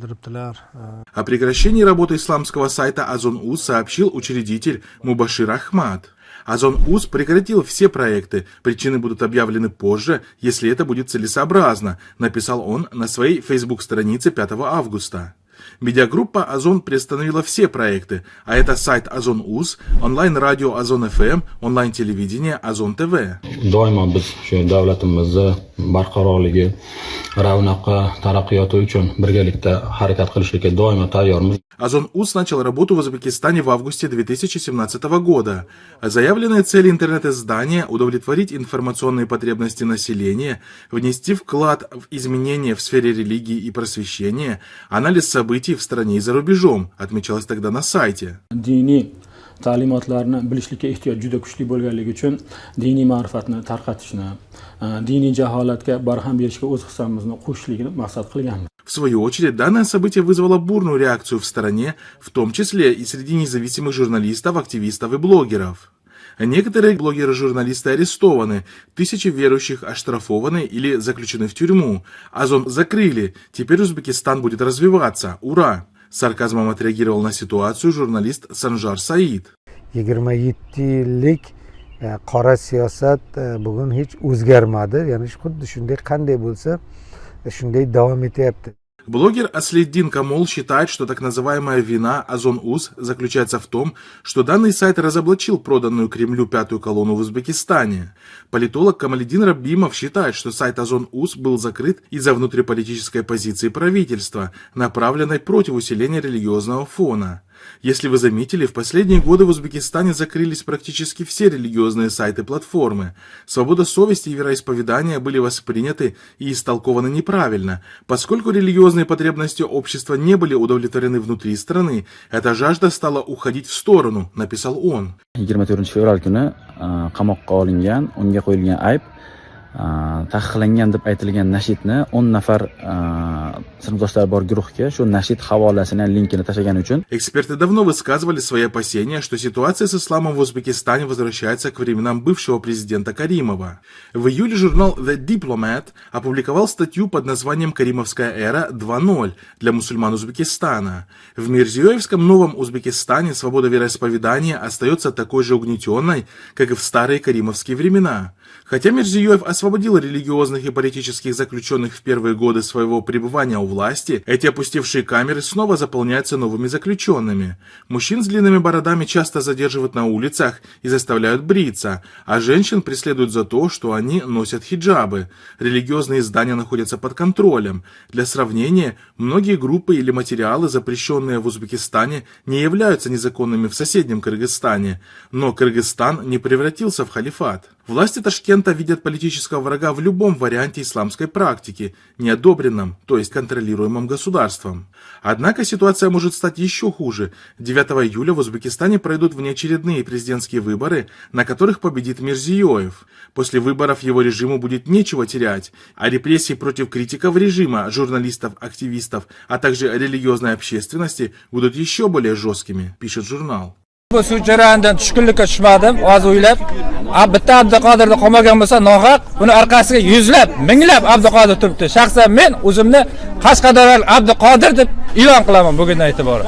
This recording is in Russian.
О прекращении работы исламского сайта Озон-Уз сообщил учредитель Мубашир Ахмад. Озон-Уз прекратил все проекты, причины будут объявлены позже, если это будет целесообразно, написал он на своей Facebook-странице 5 августа. Медиагруппа «Озон» приостановила все проекты, а это сайт «Озон-Уз», онлайн-радио «Озон-ФМ», онлайн-телевидение «Озон-ТВ». Doimo biz shu davlatimizni barqarorligi, ravnaqi, taraqqiyoti uchun birgalikda harakat qilishga doimo tayyormiz. Озон-Уз начал работу в Узбекистане в августе 2017 года. Заявленные цели интернет-издания – удовлетворить информационные потребности населения, внести вклад в изменения в сфере религии и просвещения, анализ событий в стране и за рубежом, отмечалось тогда на сайте. Ta'limotlarni bilishlikka ehtiyoj juda kuchli bo'lganligi uchun diniy ma'rifatni tarqatishni, diniy jaholatga barham berishga o'z hissamizni qo'shishlikni maqsad qilganmiz. В свою очередь, данное событие вызвало бурную реакцию в стране, в том числе и среди независимых журналистов, активистов и блогеров. Некоторые блогеры-журналисты арестованы, тысячи верующих оштрафованы или заключены в тюрьму. Озон закрыли, теперь Узбекистан будет развиваться. Ура! С сарказмом отреагировал на ситуацию журналист Санжар Саид. 27 yillik qora siyosat bugun hech o'zgarmadi, ya'ni xuddi shunday qanday bo'lsa shunday davom etyapti. Блогер Аслиддин Камол считает, что так называемая вина Озон-Уз заключается в том, что данный сайт разоблачил проданную Кремлю пятую колонну в Узбекистане. Политолог Камалиддин Раббимов считает, что сайт Озон-Уз был закрыт из-за внутриполитической позиции правительства, направленной против усиления религиозного фона. Если вы заметили, в последние годы в Узбекистане закрылись практически все религиозные сайты-платформы. Свобода совести и вероисповедания были восприняты и истолкованы неправильно. Поскольку религиозные потребности общества не были удовлетворены внутри страны, эта жажда стала уходить в сторону, написал он. 24 fevral kuni qamoqqa olingan, unga qo'yilgan ayb taqiqlangan deb aytilgan nashidni 10 nafar sinfdoshlar bor guruhga shu nashid havolasini, linkini tashlagani uchun. Эксперты давно высказывали свои опасения, что ситуация с исламом в Узбекистане возвращается к временам бывшего президента Каримова. В июле журнал The Diplomat опубликовал статью под названием «Каримовская эра 2.0» для мусульман Узбекистана. В Мирзиёевском новом Узбекистане свобода вероисповедания остается такой же угнетенной, как и в старые каримовские времена. Хотя Мирзиёев освободил религиозных и политических заключенных в первые годы своего пребывания у власти, эти опустевшие камеры снова заполняются новыми заключенными. Мужчин с длинными бородами часто задерживают на улицах и заставляют бриться, а женщин преследуют за то, что они носят хиджабы. Религиозные издания находятся под контролем. Для сравнения, многие группы или материалы, запрещенные в Узбекистане, не являются незаконными в соседнем Кыргызстане, но Кыргызстан не превратился в халифат. Власти Ташкента видят политического врага в любом варианте исламской практики, неодобренном, то есть контролируемом государством. Однако ситуация может стать еще хуже. 9 июля в Узбекистане пройдут внеочередные президентские выборы, на которых победит Мирзиёев. После выборов его режиму будет нечего терять, а репрессии против критиков режима, журналистов, активистов, а также религиозной общественности будут еще более жесткими, пишет журнал. Bu jarayondan tushkunlikka tushmadim, oz o'ylab, bitta Abduqodirni qolmagan bo'lsa nohaq, buni orqasiga yuzlab, minglab Abduqodir turibdi. Shaxsan men o'zimni Qashqadaryo Abduqodir deb e'lon qilaman bugundan e'tiboran.